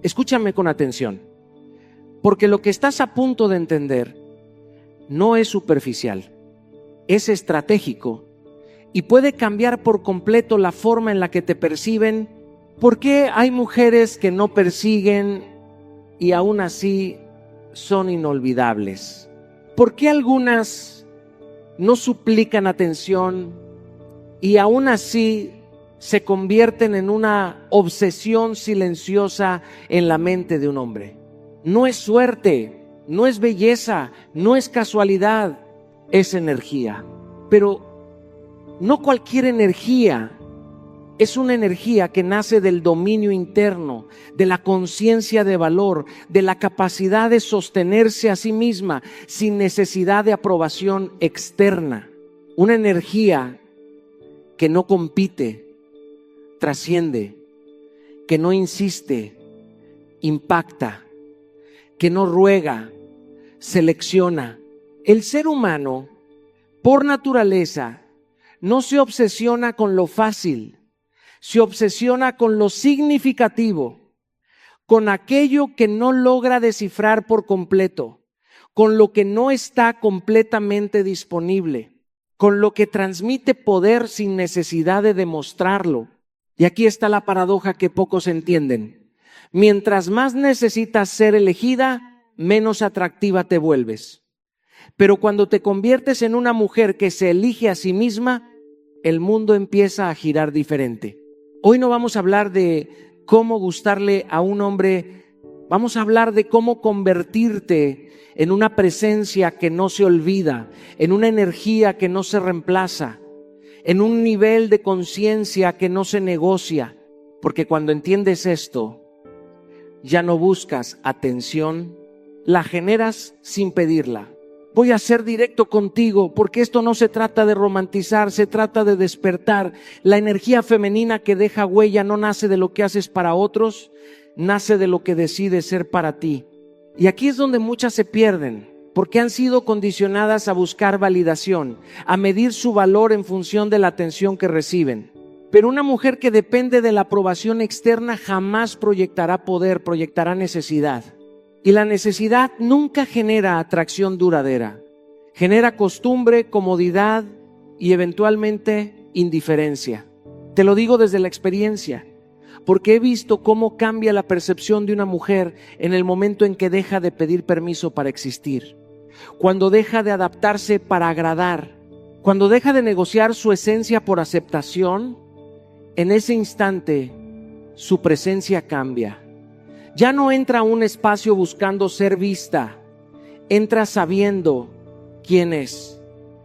Escúchame con atención, porque lo que estás a punto de entender no es superficial, es estratégico y puede cambiar por completo la forma en la que te perciben. ¿Por qué hay mujeres que no persiguen y aún así son inolvidables? ¿Por qué algunas no suplican atención y aún así se convierten en una obsesión silenciosa en la mente de un hombre? No es suerte, no es belleza, no es casualidad, es energía. Pero no cualquier energía. Es una energía que nace del dominio interno, de la conciencia de valor, de la capacidad de sostenerse a sí misma sin necesidad de aprobación externa. Una energía que no compite, trasciende, que no insiste, impacta, que no ruega, selecciona. El ser humano, por naturaleza, no se obsesiona con lo fácil. Se obsesiona con lo significativo, con aquello que no logra descifrar por completo, con lo que no está completamente disponible, con lo que transmite poder sin necesidad de demostrarlo. Y aquí está la paradoja que pocos entienden. Mientras más necesitas ser elegida, menos atractiva te vuelves. Pero cuando te conviertes en una mujer que se elige a sí misma, el mundo empieza a girar diferente. Hoy no vamos a hablar de cómo gustarle a un hombre, vamos a hablar de cómo convertirte en una presencia que no se olvida, en una energía que no se reemplaza, en un nivel de conciencia que no se negocia. Porque cuando entiendes esto, ya no buscas atención, la generas sin pedirla. Voy a ser directo contigo porque esto no se trata de romantizar, se trata de despertar. La energía femenina que deja huella no nace de lo que haces para otros, nace de lo que decides ser para ti. Y aquí es donde muchas se pierden, porque han sido condicionadas a buscar validación, a medir su valor en función de la atención que reciben. Pero una mujer que depende de la aprobación externa jamás proyectará poder, proyectará necesidad. Y la necesidad nunca genera atracción duradera. Genera costumbre, comodidad y eventualmente indiferencia. Te lo digo desde la experiencia, porque he visto cómo cambia la percepción de una mujer en el momento en que deja de pedir permiso para existir. Cuando deja de adaptarse para agradar. Cuando deja de negociar su esencia por aceptación, en ese instante su presencia cambia. Ya no entra a un espacio buscando ser vista, entra sabiendo quién es.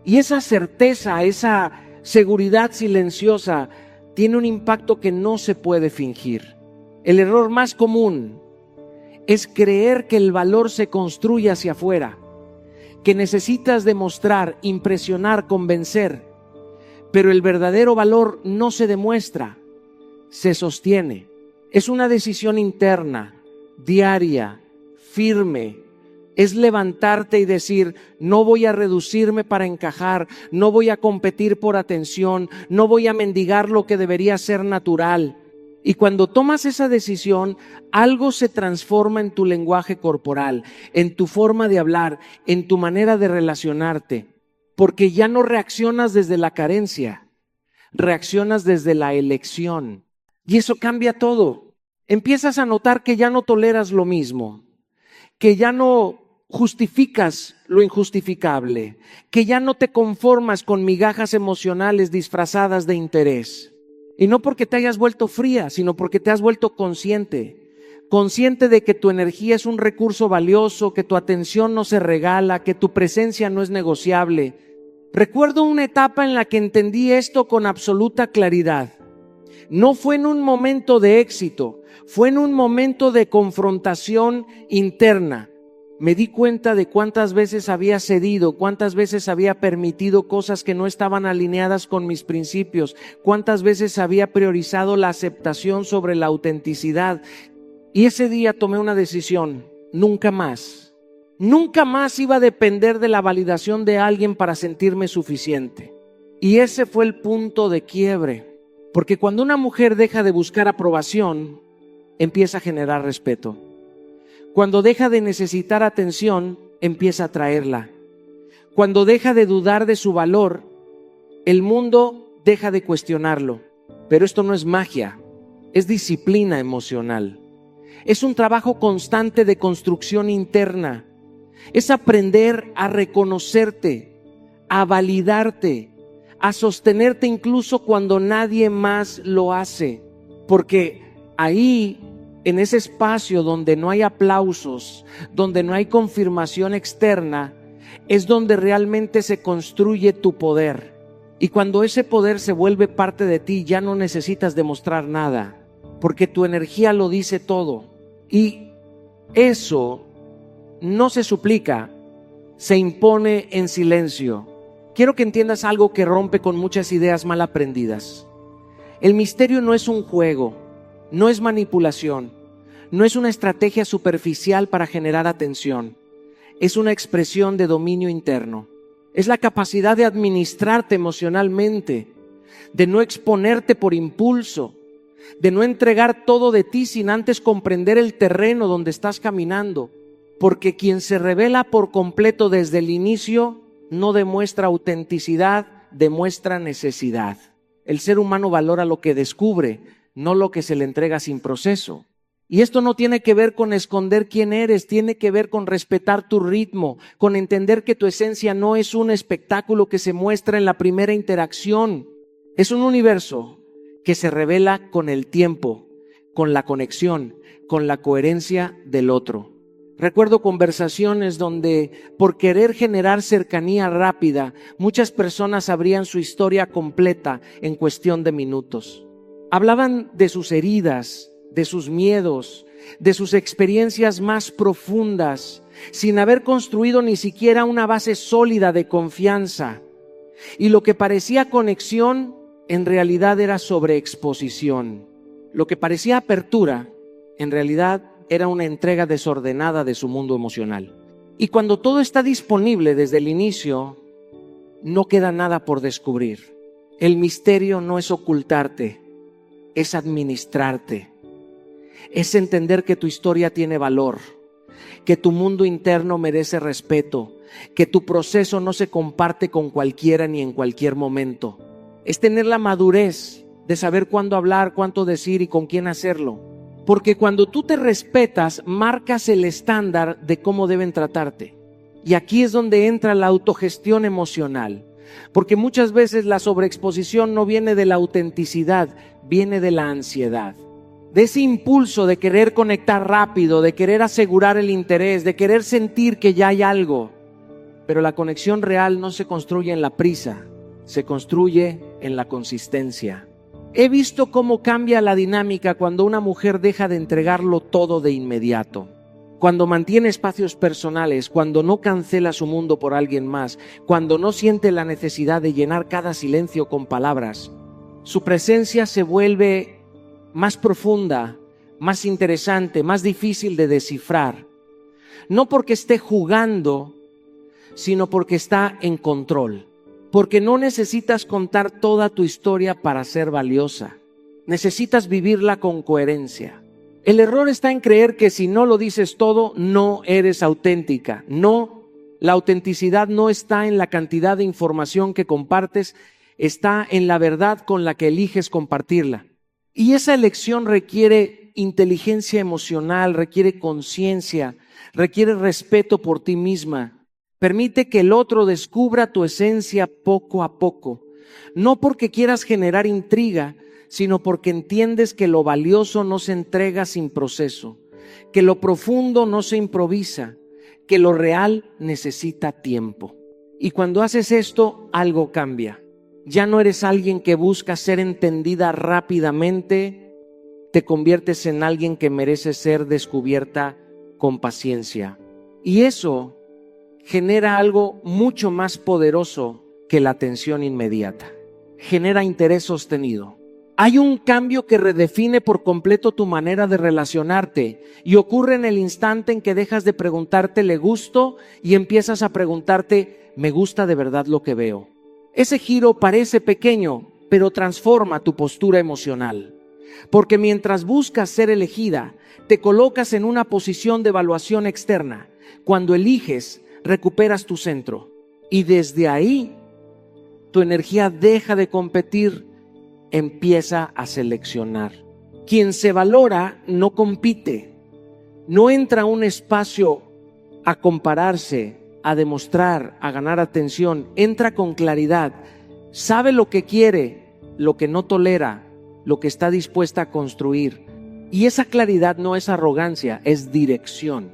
Y esa certeza, esa seguridad silenciosa tiene un impacto que no se puede fingir. El error más común es creer que el valor se construye hacia afuera, que necesitas demostrar, impresionar, convencer. Pero el verdadero valor no se demuestra, se sostiene. Es una decisión interna, diaria, firme. Es levantarte y decir, no voy a reducirme para encajar, no voy a competir por atención, no voy a mendigar lo que debería ser natural. Y cuando tomas esa decisión, algo se transforma en tu lenguaje corporal, en tu forma de hablar, en tu manera de relacionarte, porque ya no reaccionas desde la carencia, reaccionas desde la elección. Y eso cambia todo. Empiezas a notar que ya no toleras lo mismo, que ya no justificas lo injustificable, que ya no te conformas con migajas emocionales disfrazadas de interés. Y no porque te hayas vuelto fría, sino porque te has vuelto consciente. Consciente de que tu energía es un recurso valioso, que tu atención no se regala, que tu presencia no es negociable. Recuerdo una etapa en la que entendí esto con absoluta claridad. No fue en un momento de éxito, fue en un momento de confrontación interna. Me di cuenta de cuántas veces había cedido, cuántas veces había permitido cosas que no estaban alineadas con mis principios, cuántas veces había priorizado la aceptación sobre la autenticidad. Y ese día tomé una decisión: nunca más iba a depender de la validación de alguien para sentirme suficiente. Y ese fue el punto de quiebre, porque cuando una mujer deja de buscar aprobación, empieza a generar respeto. Cuando deja de necesitar atención, empieza a traerla. Cuando deja de dudar de su valor, el mundo deja de cuestionarlo. Pero esto no es magia, es disciplina emocional. Es un trabajo constante de construcción interna. Es aprender a reconocerte, a validarte, a sostenerte incluso cuando nadie más lo hace. Porque ahí, en ese espacio donde no hay aplausos, donde no hay confirmación externa, es donde realmente se construye tu poder. Y cuando ese poder se vuelve parte de ti, ya no necesitas demostrar nada, porque tu energía lo dice todo. Y eso no se suplica, se impone en silencio. Quiero que entiendas algo que rompe con muchas ideas mal aprendidas. El misterio no es un juego, no es manipulación, no es una estrategia superficial para generar atención. Es una expresión de dominio interno. Es la capacidad de administrarte emocionalmente, de no exponerte por impulso, de no entregar todo de ti sin antes comprender el terreno donde estás caminando. Porque quien se revela por completo desde el inicio no demuestra autenticidad, demuestra necesidad. El ser humano valora lo que descubre, no lo que se le entrega sin proceso. Y esto no tiene que ver con esconder quién eres, tiene que ver con respetar tu ritmo, con entender que tu esencia no es un espectáculo que se muestra en la primera interacción. Es un universo que se revela con el tiempo, con la conexión, con la coherencia del otro. Recuerdo conversaciones donde, por querer generar cercanía rápida, muchas personas abrían su historia completa en cuestión de minutos. Hablaban de sus heridas, de sus miedos, de sus experiencias más profundas, sin haber construido ni siquiera una base sólida de confianza. Y lo que parecía conexión, en realidad era sobreexposición. Lo que parecía apertura, en realidad era una entrega desordenada de su mundo emocional. Y cuando todo está disponible desde el inicio, no queda nada por descubrir. El misterio no es ocultarte, es administrarte. Es entender que tu historia tiene valor, que tu mundo interno merece respeto, que tu proceso no se comparte con cualquiera ni en cualquier momento. Es tener la madurez de saber cuándo hablar, cuánto decir y con quién hacerlo. Porque cuando tú te respetas, marcas el estándar de cómo deben tratarte. Y aquí es donde entra la autogestión emocional. Porque muchas veces la sobreexposición no viene de la autenticidad, viene de la ansiedad. De ese impulso de querer conectar rápido, de querer asegurar el interés, de querer sentir que ya hay algo. Pero la conexión real no se construye en la prisa, se construye en la consistencia. He visto cómo cambia la dinámica cuando una mujer deja de entregarlo todo de inmediato. Cuando mantiene espacios personales, cuando no cancela su mundo por alguien más, cuando no siente la necesidad de llenar cada silencio con palabras, su presencia se vuelve más profunda, más interesante, más difícil de descifrar. No porque esté jugando, sino porque está en control. Porque no necesitas contar toda tu historia para ser valiosa. Necesitas vivirla con coherencia. El error está en creer que si no lo dices todo, no eres auténtica. No, la autenticidad no está en la cantidad de información que compartes, está en la verdad con la que eliges compartirla. Y esa elección requiere inteligencia emocional, requiere conciencia, requiere respeto por ti misma. Permite que el otro descubra tu esencia poco a poco. No porque quieras generar intriga, sino porque entiendes que lo valioso no se entrega sin proceso, que lo profundo no se improvisa, que lo real necesita tiempo. Y cuando haces esto, algo cambia. Ya no eres alguien que busca ser entendida rápidamente, te conviertes en alguien que merece ser descubierta con paciencia. Y eso genera algo mucho más poderoso que la atención inmediata. Genera interés sostenido. Hay un cambio que redefine por completo tu manera de relacionarte y ocurre en el instante en que dejas de preguntarte ¿le gusto? Y empiezas a preguntarte ¿me gusta de verdad lo que veo? Ese giro parece pequeño, pero transforma tu postura emocional. Porque mientras buscas ser elegida, te colocas en una posición de evaluación externa. Cuando eliges, recuperas tu centro. Y desde ahí, tu energía deja de competir, empieza a seleccionar. Quien se valora no compite, no entra a un espacio a compararse, a demostrar, a ganar atención. Entra con claridad, sabe lo que quiere, lo que no tolera, lo que está dispuesta a construir. Y esa claridad no es arrogancia, es dirección.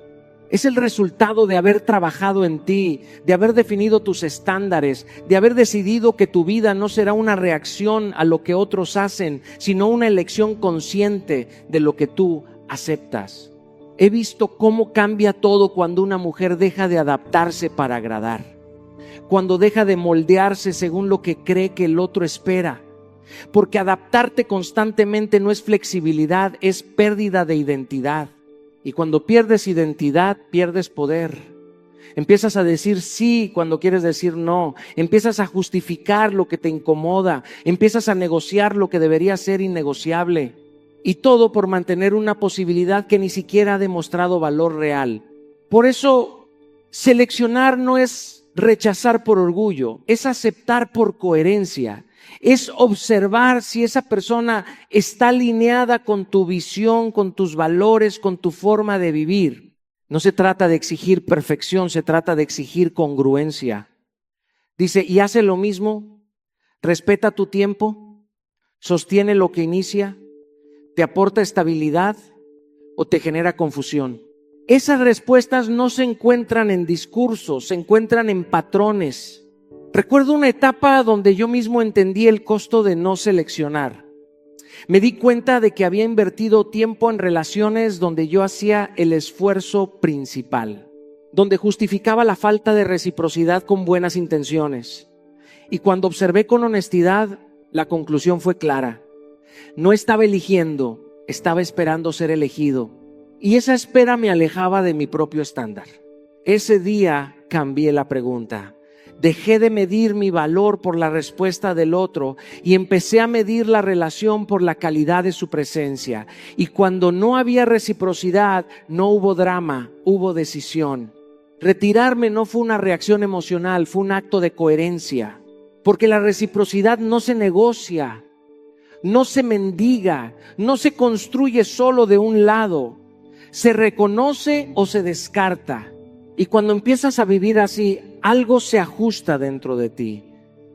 Es el resultado de haber trabajado en ti, de haber definido tus estándares, de haber decidido que tu vida no será una reacción a lo que otros hacen, sino una elección consciente de lo que tú aceptas. He visto cómo cambia todo cuando una mujer deja de adaptarse para agradar, cuando deja de moldearse según lo que cree que el otro espera. Porque adaptarte constantemente no es flexibilidad, es pérdida de identidad. Y cuando pierdes identidad, pierdes poder. Empiezas a decir sí cuando quieres decir no. Empiezas a justificar lo que te incomoda. Empiezas a negociar lo que debería ser innegociable. Y todo por mantener una posibilidad que ni siquiera ha demostrado valor real. Por eso, seleccionar no es rechazar por orgullo, es aceptar por coherencia. Es observar si esa persona está alineada con tu visión, con tus valores, con tu forma de vivir. No se trata de exigir perfección, se trata de exigir congruencia. Dice, y hace lo mismo, respeta tu tiempo, sostiene lo que inicia, te aporta estabilidad o te genera confusión. Esas respuestas no se encuentran en discursos, se encuentran en patrones. Recuerdo una etapa donde yo mismo entendí el costo de no seleccionar. Me di cuenta de que había invertido tiempo en relaciones donde yo hacía el esfuerzo principal, donde justificaba la falta de reciprocidad con buenas intenciones. Y cuando observé con honestidad, la conclusión fue clara. No estaba eligiendo, estaba esperando ser elegido. Y esa espera me alejaba de mi propio estándar. Ese día cambié la pregunta. Dejé de medir mi valor por la respuesta del otro y empecé a medir la relación por la calidad de su presencia. Y cuando no había reciprocidad, no hubo drama, hubo decisión. Retirarme no fue una reacción emocional, fue un acto de coherencia. Porque la reciprocidad no se negocia, no se mendiga, no se construye solo de un lado. Se reconoce o se descarta. Y cuando empiezas a vivir así, algo se ajusta dentro de ti.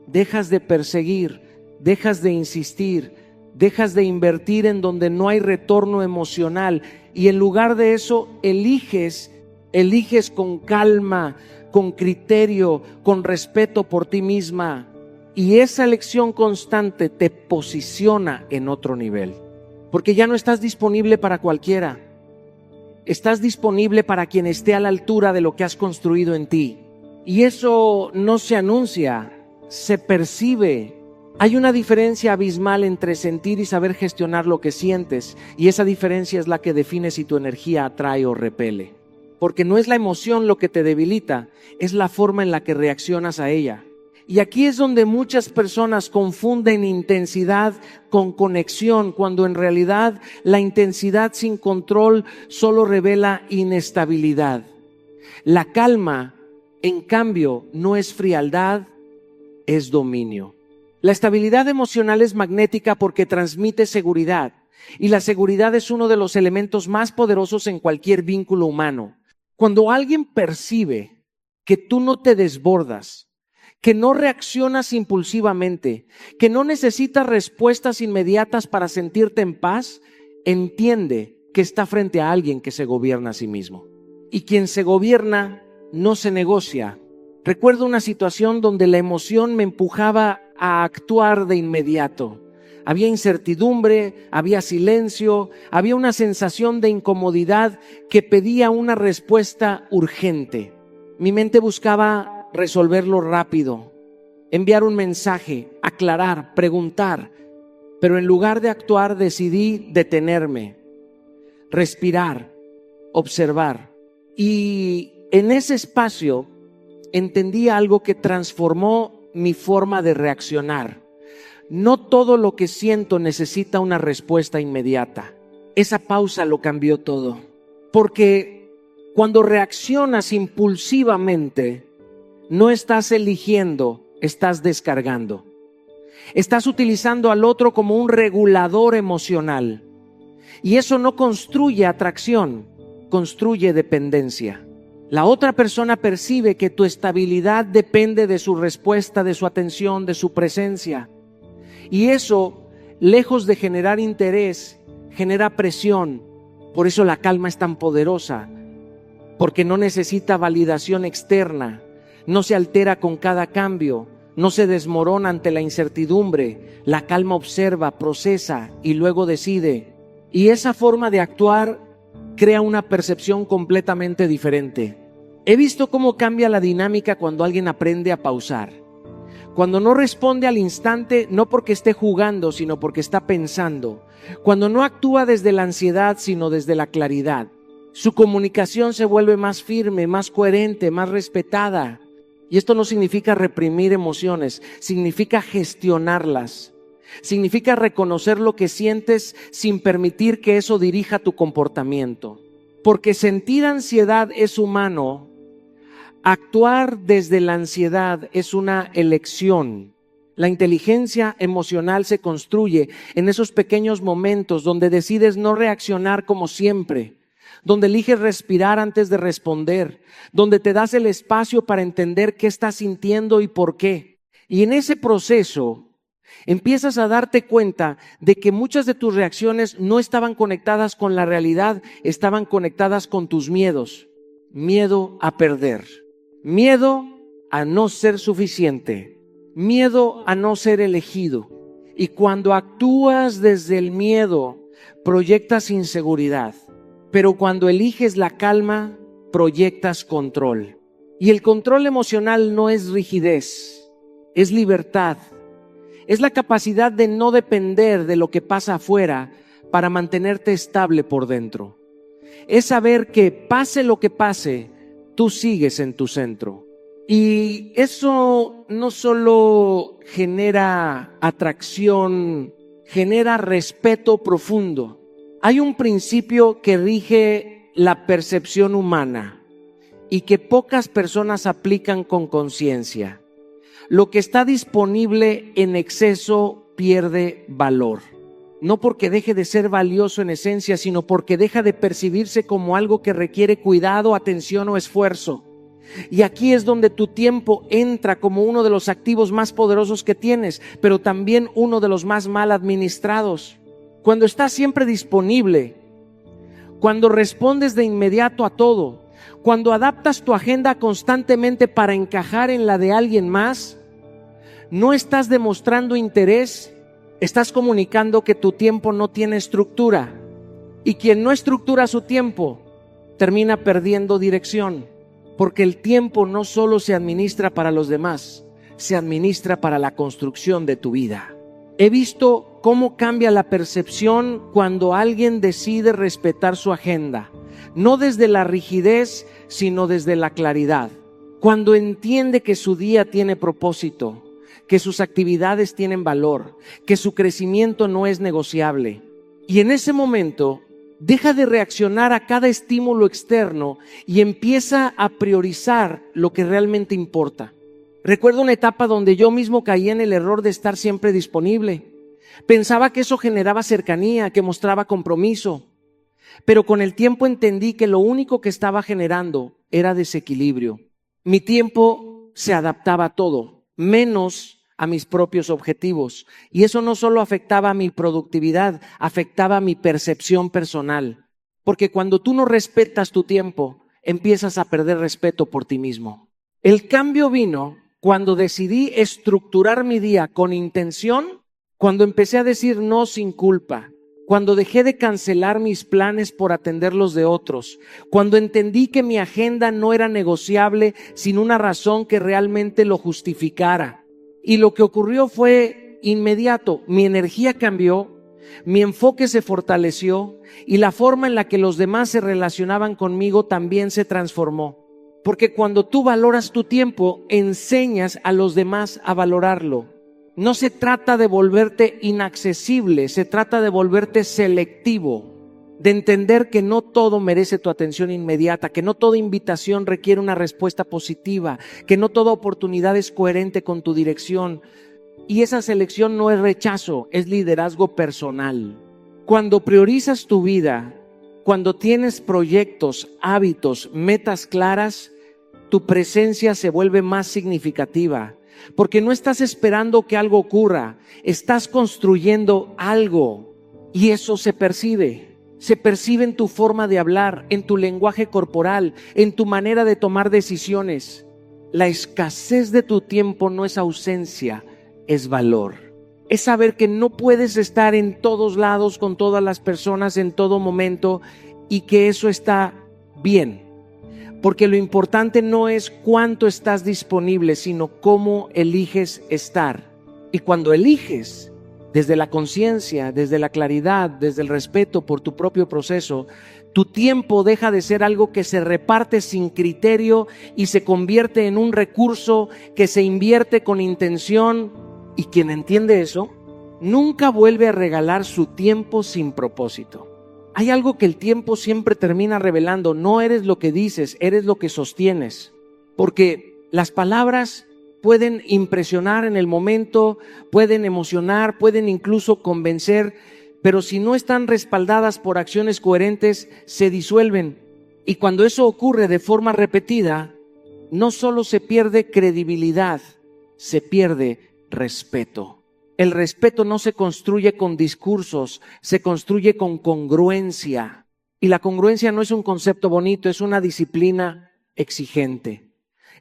Dejas de perseguir, dejas de insistir, dejas de invertir en donde no hay retorno emocional. Y en lugar de eso, eliges con calma, con criterio, con respeto por ti misma. Y esa elección constante te posiciona en otro nivel. Porque ya no estás disponible para cualquiera. Estás disponible para quien esté a la altura de lo que has construido en ti. Y eso no se anuncia, se percibe. Hay una diferencia abismal entre sentir y saber gestionar lo que sientes. Y esa diferencia es la que define si tu energía atrae o repele. Porque no es la emoción lo que te debilita, es la forma en la que reaccionas a ella. Y aquí es donde muchas personas confunden intensidad con conexión, cuando en realidad la intensidad sin control solo revela inestabilidad. La calma, en cambio, no es frialdad, es dominio. La estabilidad emocional es magnética porque transmite seguridad, y la seguridad es uno de los elementos más poderosos en cualquier vínculo humano. Cuando alguien percibe que tú no te desbordas, que no reaccionas impulsivamente, que no necesitas respuestas inmediatas para sentirte en paz, entiende que está frente a alguien que se gobierna a sí mismo. Y quien se gobierna no se negocia. Recuerdo una situación donde la emoción me empujaba a actuar de inmediato. Había incertidumbre, había silencio, había una sensación de incomodidad que pedía una respuesta urgente. Mi mente buscaba resolverlo rápido, enviar un mensaje, aclarar, preguntar, pero en lugar de actuar decidí detenerme, respirar, observar. Y en ese espacio entendí algo que transformó mi forma de reaccionar. No todo lo que siento necesita una respuesta inmediata. Esa pausa lo cambió todo. Porque cuando reaccionas impulsivamente, no estás eligiendo, estás descargando. Estás utilizando al otro como un regulador emocional. Y eso no construye atracción, construye dependencia. La otra persona percibe que tu estabilidad depende de su respuesta, de su atención, de su presencia. Y eso, lejos de generar interés, genera presión. Por eso la calma es tan poderosa, porque no necesita validación externa, no se altera con cada cambio, no se desmorona ante la incertidumbre. La calma observa, procesa y luego decide. Y esa forma de actuar crea una percepción completamente diferente. He visto cómo cambia la dinámica cuando alguien aprende a pausar. Cuando no responde al instante, no porque esté jugando, sino porque está pensando. Cuando no actúa desde la ansiedad, sino desde la claridad. Su comunicación se vuelve más firme, más coherente, más respetada. Y esto no significa reprimir emociones, significa gestionarlas. Significa reconocer lo que sientes sin permitir que eso dirija tu comportamiento. Porque sentir ansiedad es humano. Actuar desde la ansiedad es una elección. La inteligencia emocional se construye en esos pequeños momentos donde decides no reaccionar como siempre, donde eliges respirar antes de responder, donde te das el espacio para entender qué estás sintiendo y por qué. Y en ese proceso empiezas a darte cuenta de que muchas de tus reacciones no estaban conectadas con la realidad, estaban conectadas con tus miedos. Miedo a perder, miedo a no ser suficiente, miedo a no ser elegido. Y cuando actúas desde el miedo, proyectas inseguridad. Pero cuando eliges la calma, proyectas control. Y el control emocional no es rigidez, es libertad. Es la capacidad de no depender de lo que pasa afuera para mantenerte estable por dentro. Es saber que pase lo que pase, tú sigues en tu centro. Y eso no solo genera atracción, genera respeto profundo. Hay un principio que rige la percepción humana y que pocas personas aplican con conciencia. Lo que está disponible en exceso pierde valor. No porque deje de ser valioso en esencia, sino porque deja de percibirse como algo que requiere cuidado, atención o esfuerzo. Y aquí es donde tu tiempo entra como uno de los activos más poderosos que tienes, pero también uno de los más mal administrados. Cuando estás siempre disponible, cuando respondes de inmediato a todo, cuando adaptas tu agenda constantemente para encajar en la de alguien más, no estás demostrando interés, estás comunicando que tu tiempo no tiene estructura. Y quien no estructura su tiempo, termina perdiendo dirección. Porque el tiempo no solo se administra para los demás, se administra para la construcción de tu vida. He visto cómo cambia la percepción cuando alguien decide respetar su agenda, no desde la rigidez, sino desde la claridad. Cuando entiende que su día tiene propósito, que sus actividades tienen valor, que su crecimiento no es negociable. Y en ese momento deja de reaccionar a cada estímulo externo y empieza a priorizar lo que realmente importa. Recuerdo una etapa donde yo mismo caí en el error de estar siempre disponible. Pensaba que eso generaba cercanía, que mostraba compromiso. Pero con el tiempo entendí que lo único que estaba generando era desequilibrio. Mi tiempo se adaptaba a todo, menos a mis propios objetivos. Y eso no solo afectaba a mi productividad, afectaba a mi percepción personal. Porque cuando tú no respetas tu tiempo, empiezas a perder respeto por ti mismo. El cambio vino cuando decidí estructurar mi día con intención, cuando empecé a decir no sin culpa, cuando dejé de cancelar mis planes por atender los de otros, cuando entendí que mi agenda no era negociable sin una razón que realmente lo justificara. Y lo que ocurrió fue inmediato. Mi energía cambió, mi enfoque se fortaleció y la forma en la que los demás se relacionaban conmigo también se transformó. Porque cuando tú valoras tu tiempo, enseñas a los demás a valorarlo. No se trata de volverte inaccesible, se trata de volverte selectivo, de entender que no todo merece tu atención inmediata, que no toda invitación requiere una respuesta positiva, que no toda oportunidad es coherente con tu dirección. Y esa selección no es rechazo, es liderazgo personal. Cuando priorizas tu vida, cuando tienes proyectos, hábitos, metas claras, tu presencia se vuelve más significativa. Porque no estás esperando que algo ocurra, estás construyendo algo y eso se percibe en tu forma de hablar, en tu lenguaje corporal, en tu manera de tomar decisiones. La escasez de tu tiempo no es ausencia, es valor. Es saber que no puedes estar en todos lados con todas las personas en todo momento y que eso está bien. Porque lo importante no es cuánto estás disponible, sino cómo eliges estar. Y cuando eliges desde la conciencia, desde la claridad, desde el respeto por tu propio proceso, tu tiempo deja de ser algo que se reparte sin criterio y se convierte en un recurso que se invierte con intención. Y quien entiende eso, nunca vuelve a regalar su tiempo sin propósito. Hay algo que el tiempo siempre termina revelando. No eres lo que dices, eres lo que sostienes. Porque las palabras pueden impresionar en el momento, pueden emocionar, pueden incluso convencer, pero si no están respaldadas por acciones coherentes, se disuelven. Y cuando eso ocurre de forma repetida, no solo se pierde credibilidad, se pierde respeto. El respeto no se construye con discursos, se construye con congruencia. Y la congruencia no es un concepto bonito, es una disciplina exigente.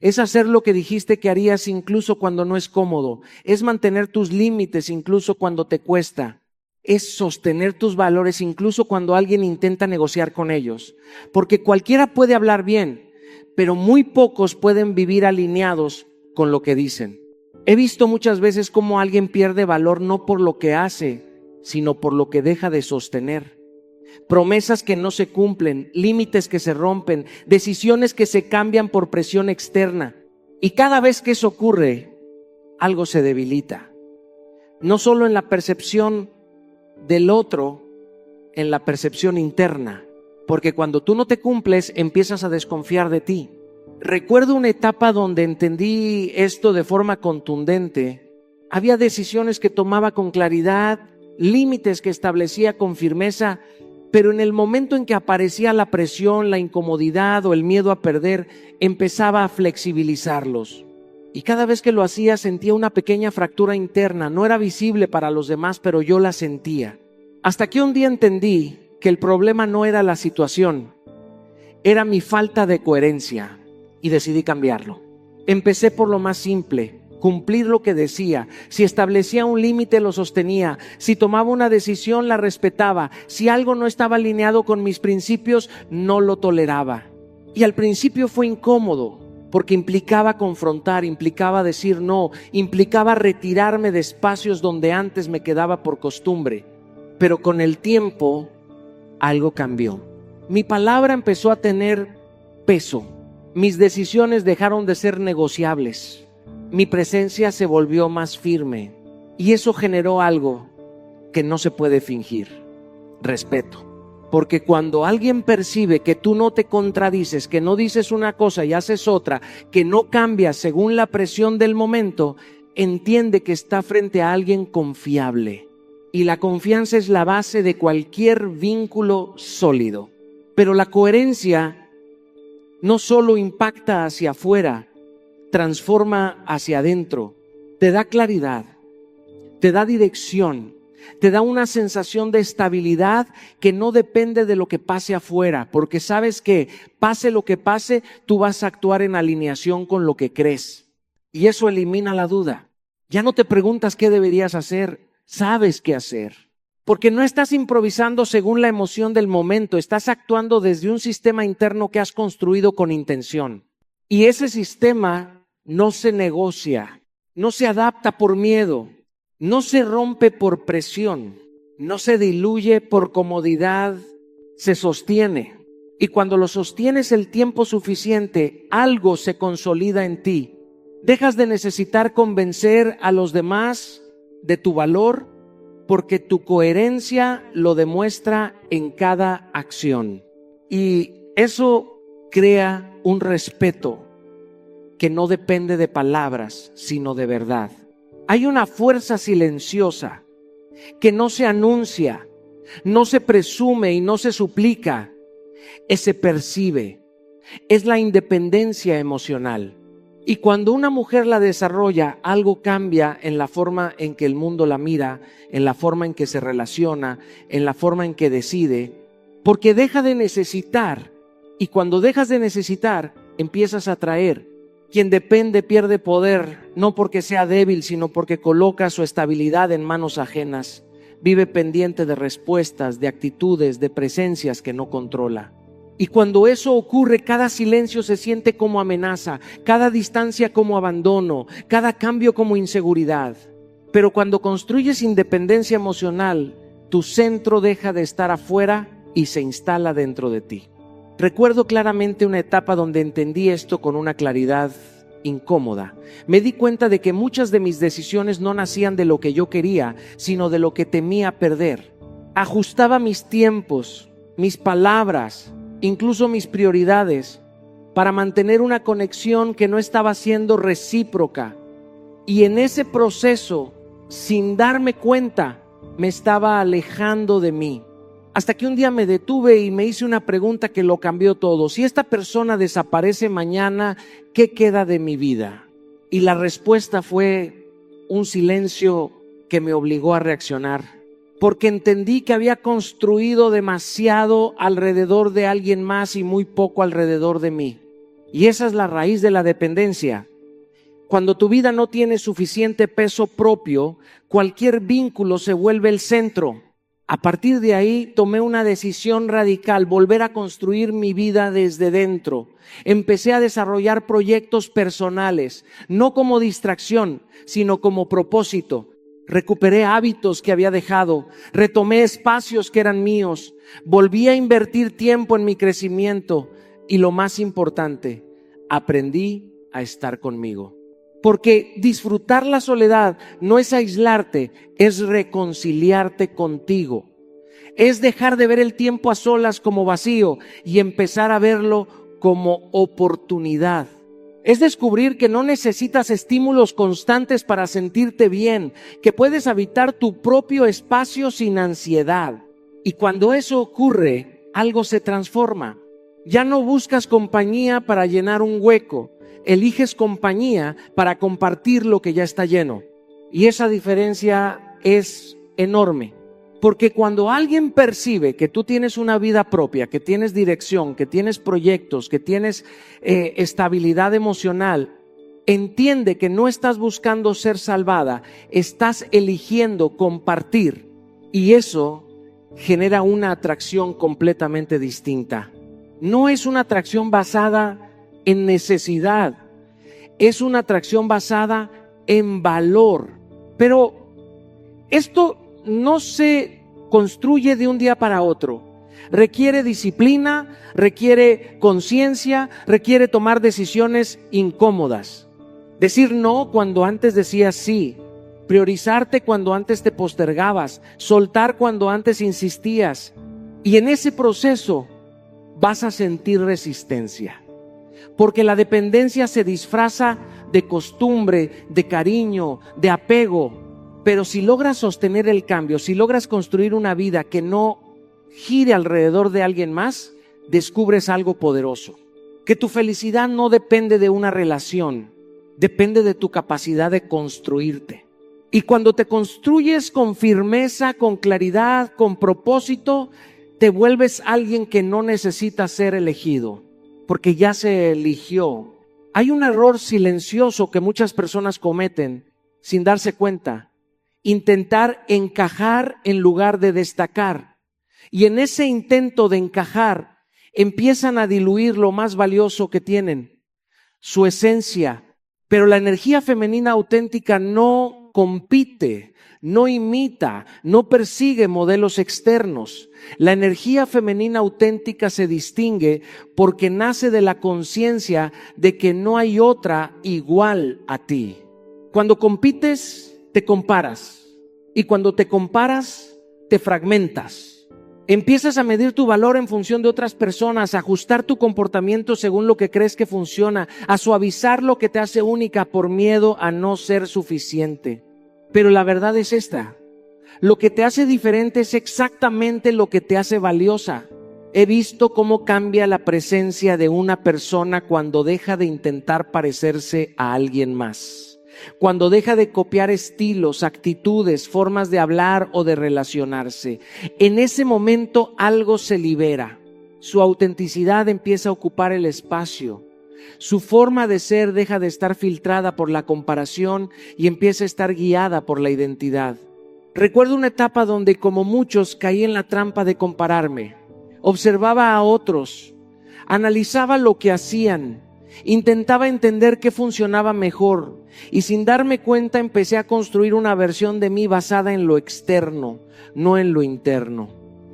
Es hacer lo que dijiste que harías incluso cuando no es cómodo. Es mantener tus límites incluso cuando te cuesta. Es sostener tus valores incluso cuando alguien intenta negociar con ellos. Porque cualquiera puede hablar bien, pero muy pocos pueden vivir alineados con lo que dicen. He visto muchas veces cómo alguien pierde valor no por lo que hace, sino por lo que deja de sostener. Promesas que no se cumplen, límites que se rompen, decisiones que se cambian por presión externa. Y cada vez que eso ocurre, algo se debilita. No solo en la percepción del otro, en la percepción interna. Porque cuando tú no te cumples, empiezas a desconfiar de ti. Recuerdo una etapa donde entendí esto de forma contundente. Había decisiones que tomaba con claridad, límites que establecía con firmeza, pero en el momento en que aparecía la presión, la incomodidad o el miedo a perder, empezaba a flexibilizarlos. Y cada vez que lo hacía sentía una pequeña fractura interna. No era visible para los demás, pero yo la sentía. Hasta que un día entendí que el problema no era la situación, era mi falta de coherencia. Y decidí cambiarlo. Empecé por lo más simple, cumplir lo que decía. Si establecía un límite, lo sostenía. Si tomaba una decisión, la respetaba. Si algo no estaba alineado con mis principios, no lo toleraba. Y al principio fue incómodo, porque implicaba confrontar, implicaba decir no, implicaba retirarme de espacios donde antes me quedaba por costumbre. Pero con el tiempo, algo cambió. Mi palabra empezó a tener peso. Mis decisiones dejaron de ser negociables. Mi presencia se volvió más firme. Y eso generó algo que no se puede fingir: respeto. Porque cuando alguien percibe que tú no te contradices, que no dices una cosa y haces otra, que no cambias según la presión del momento, entiende que está frente a alguien confiable. Y la confianza es la base de cualquier vínculo sólido. Pero la coherencia no solo impacta hacia afuera, transforma hacia adentro, te da claridad, te da dirección, te da una sensación de estabilidad que no depende de lo que pase afuera, porque sabes que pase lo que pase, tú vas a actuar en alineación con lo que crees. Y eso elimina la duda. Ya no te preguntas qué deberías hacer, sabes qué hacer. Porque no estás improvisando según la emoción del momento, estás actuando desde un sistema interno que has construido con intención. Y ese sistema no se negocia, no se adapta por miedo, no se rompe por presión, no se diluye por comodidad, se sostiene. Y cuando lo sostienes el tiempo suficiente, algo se consolida en ti. Dejas de necesitar convencer a los demás de tu valor porque tu coherencia lo demuestra en cada acción. Y eso crea un respeto que no depende de palabras, sino de verdad. Hay una fuerza silenciosa que no se anuncia, no se presume y no se suplica, se percibe. Es la independencia emocional. Y cuando una mujer la desarrolla, algo cambia en la forma en que el mundo la mira, en la forma en que se relaciona, en la forma en que decide, porque deja de necesitar. Y cuando dejas de necesitar, empiezas a atraer. Quien depende pierde poder, no porque sea débil, sino porque coloca su estabilidad en manos ajenas. Vive pendiente de respuestas, de actitudes, de presencias que no controla. Y cuando eso ocurre, cada silencio se siente como amenaza, cada distancia como abandono, cada cambio como inseguridad. Pero cuando construyes independencia emocional, tu centro deja de estar afuera y se instala dentro de ti. Recuerdo claramente una etapa donde entendí esto con una claridad incómoda. Me di cuenta de que muchas de mis decisiones no nacían de lo que yo quería, sino de lo que temía perder. Ajustaba mis tiempos, mis palabras, incluso mis prioridades, para mantener una conexión que no estaba siendo recíproca. Y en ese proceso, sin darme cuenta, me estaba alejando de mí. Hasta que un día me detuve y me hice una pregunta que lo cambió todo. Si esta persona desaparece mañana, ¿qué queda de mi vida? Y la respuesta fue un silencio que me obligó a reaccionar. Porque entendí que había construido demasiado alrededor de alguien más y muy poco alrededor de mí. Y esa es la raíz de la dependencia. Cuando tu vida no tiene suficiente peso propio, cualquier vínculo se vuelve el centro. A partir de ahí tomé una decisión radical, volver a construir mi vida desde dentro. Empecé a desarrollar proyectos personales, no como distracción, sino como propósito. Recuperé hábitos que había dejado, retomé espacios que eran míos, volví a invertir tiempo en mi crecimiento y lo más importante, aprendí a estar conmigo. Porque disfrutar la soledad no es aislarte, es reconciliarte contigo. Es dejar de ver el tiempo a solas como vacío y empezar a verlo como oportunidad. Es descubrir que no necesitas estímulos constantes para sentirte bien, que puedes habitar tu propio espacio sin ansiedad. Y cuando eso ocurre, algo se transforma. Ya no buscas compañía para llenar un hueco, eliges compañía para compartir lo que ya está lleno. Y esa diferencia es enorme. Porque cuando alguien percibe que tú tienes una vida propia, que tienes dirección, que tienes proyectos, que tienes estabilidad emocional, entiende que no estás buscando ser salvada, estás eligiendo compartir. Y eso genera una atracción completamente distinta. No es una atracción basada en necesidad, es una atracción basada en valor. Pero esto no se construye de un día para otro. Requiere disciplina, requiere conciencia, requiere tomar decisiones incómodas. Decir no cuando antes decías sí. Priorizarte cuando antes te postergabas. Soltar cuando antes insistías. Y en ese proceso vas a sentir resistencia. Porque la dependencia se disfraza de costumbre, de cariño, de apego. Pero si logras sostener el cambio, si logras construir una vida que no gire alrededor de alguien más, descubres algo poderoso. Que tu felicidad no depende de una relación, depende de tu capacidad de construirte. Y cuando te construyes con firmeza, con claridad, con propósito, te vuelves alguien que no necesita ser elegido, porque ya se eligió. Hay un error silencioso que muchas personas cometen sin darse cuenta. Intentar encajar en lugar de destacar. Y en ese intento de encajar, empiezan a diluir lo más valioso que tienen, su esencia. Pero la energía femenina auténtica no compite, no imita, no persigue modelos externos. La energía femenina auténtica se distingue porque nace de la conciencia de que no hay otra igual a ti. Cuando compites, te comparas. Y cuando te comparas, te fragmentas. Empiezas a medir tu valor en función de otras personas, a ajustar tu comportamiento según lo que crees que funciona, a suavizar lo que te hace única por miedo a no ser suficiente. Pero la verdad es esta: lo que te hace diferente es exactamente lo que te hace valiosa. He visto cómo cambia la presencia de una persona cuando deja de intentar parecerse a alguien más, cuando deja de copiar estilos, actitudes, formas de hablar o de relacionarse. En ese momento algo se libera. Su autenticidad empieza a ocupar el espacio. Su forma de ser deja de estar filtrada por la comparación y empieza a estar guiada por la identidad. Recuerdo una etapa donde, como muchos, caí en la trampa de compararme. Observaba a otros, analizaba lo que hacían, intentaba entender qué funcionaba mejor y sin darme cuenta empecé a construir una versión de mí basada en lo externo, no en lo interno.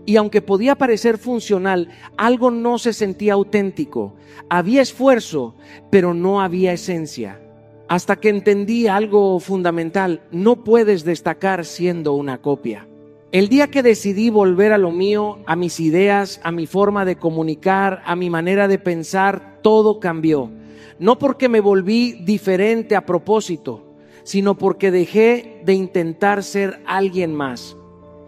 Y aunque podía parecer funcional, algo no se sentía auténtico. Había esfuerzo, pero no había esencia. Hasta que entendí algo fundamental: no puedes destacar siendo una copia. El día que decidí volver a lo mío, a mis ideas, a mi forma de comunicar, a mi manera de pensar, todo cambió. No porque me volví diferente a propósito, sino porque dejé de intentar ser alguien más.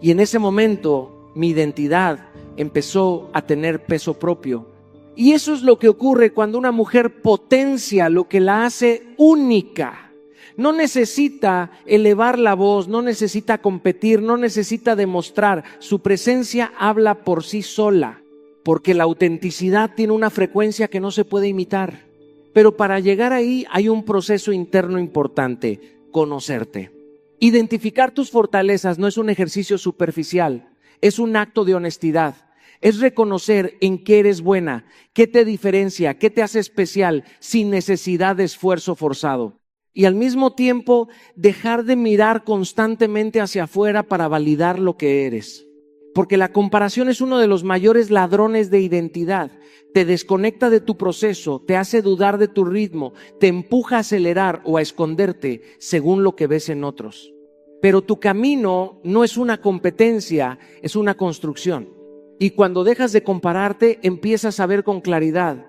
Y en ese momento mi identidad empezó a tener peso propio. Y eso es lo que ocurre cuando una mujer potencia lo que la hace única. No necesita elevar la voz, no necesita competir, no necesita demostrar. Su presencia habla por sí sola, porque la autenticidad tiene una frecuencia que no se puede imitar. Pero para llegar ahí hay un proceso interno importante: conocerte. Identificar tus fortalezas no es un ejercicio superficial, es un acto de honestidad. Es reconocer en qué eres buena, qué te diferencia, qué te hace especial, sin necesidad de esfuerzo forzado. Y al mismo tiempo dejar de mirar constantemente hacia afuera para validar lo que eres. Porque la comparación es uno de los mayores ladrones de identidad. Te desconecta de tu proceso, te hace dudar de tu ritmo, te empuja a acelerar o a esconderte según lo que ves en otros. Pero tu camino no es una competencia, es una construcción. Y cuando dejas de compararte, empiezas a ver con claridad.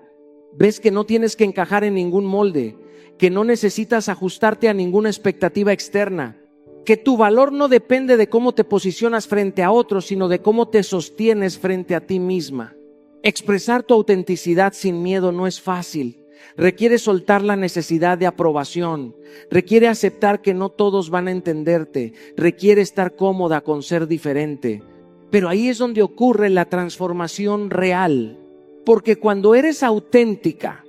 Ves que no tienes que encajar en ningún molde, que no necesitas ajustarte a ninguna expectativa externa, que tu valor no depende de cómo te posicionas frente a otros, sino de cómo te sostienes frente a ti misma. Expresar tu autenticidad sin miedo no es fácil. Requiere soltar la necesidad de aprobación, requiere aceptar que no todos van a entenderte, requiere estar cómoda con ser diferente. Pero ahí es donde ocurre la transformación real, porque cuando eres auténtica,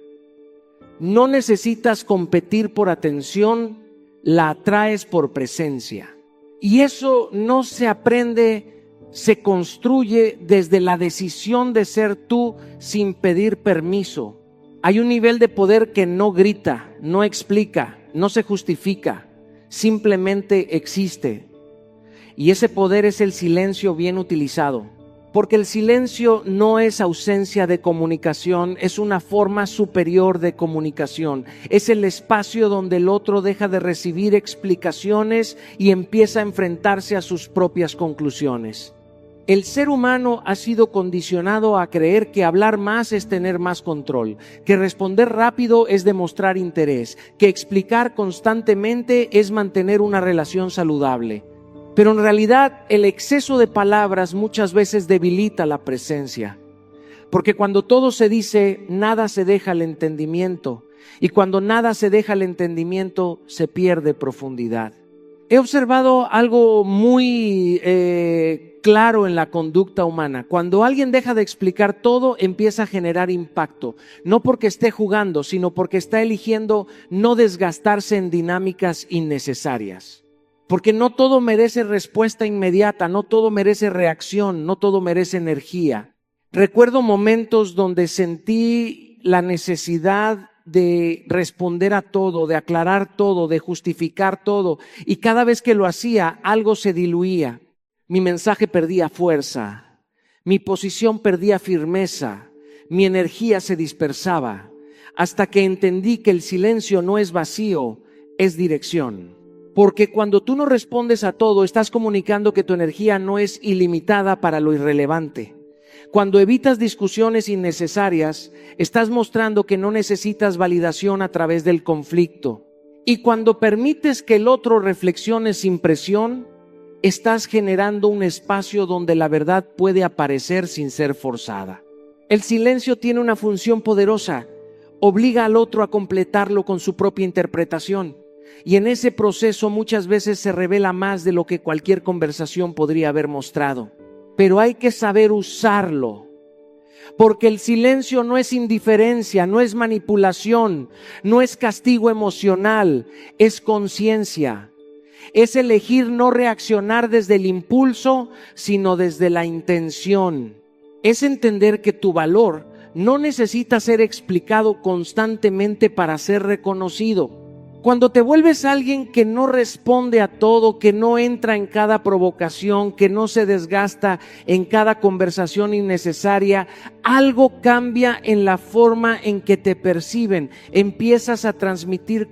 no necesitas competir por atención, la atraes por presencia. Y eso no se aprende, se construye desde la decisión de ser tú sin pedir permiso. Hay un nivel de poder que no grita, no explica, no se justifica, simplemente existe. Y ese poder es el silencio bien utilizado. Porque el silencio no es ausencia de comunicación, es una forma superior de comunicación. Es el espacio donde el otro deja de recibir explicaciones y empieza a enfrentarse a sus propias conclusiones. El ser humano ha sido condicionado a creer que hablar más es tener más control, que responder rápido es demostrar interés, que explicar constantemente es mantener una relación saludable. Pero en realidad el exceso de palabras muchas veces debilita la presencia. Porque cuando todo se dice, nada se deja al entendimiento. Y cuando nada se deja al entendimiento, se pierde profundidad. He observado algo muy claro en la conducta humana. Cuando alguien deja de explicar todo, empieza a generar impacto. No porque esté jugando, sino porque está eligiendo no desgastarse en dinámicas innecesarias. Porque no todo merece respuesta inmediata, no todo merece reacción, no todo merece energía. Recuerdo momentos donde sentí la necesidad de responder a todo, de aclarar todo, de justificar todo, y cada vez que lo hacía, algo se diluía. Mi mensaje perdía fuerza, mi posición perdía firmeza, mi energía se dispersaba, hasta que entendí que el silencio no es vacío, es dirección. Porque cuando tú no respondes a todo, estás comunicando que tu energía no es ilimitada para lo irrelevante. Cuando evitas discusiones innecesarias, estás mostrando que no necesitas validación a través del conflicto. Y cuando permites que el otro reflexione sin presión, estás generando un espacio donde la verdad puede aparecer sin ser forzada. El silencio tiene una función poderosa. Obliga al otro a completarlo con su propia interpretación. Y en ese proceso muchas veces se revela más de lo que cualquier conversación podría haber mostrado. Pero hay que saber usarlo. Porque el silencio no es indiferencia, no es manipulación, no es castigo emocional, es conciencia. Es elegir no reaccionar desde el impulso, sino desde la intención. Es entender que tu valor no necesita ser explicado constantemente para ser reconocido. Cuando te vuelves alguien que no responde a todo, que no entra en cada provocación, que no se desgasta en cada conversación innecesaria, algo cambia en la forma en que te perciben. Empiezas a transmitir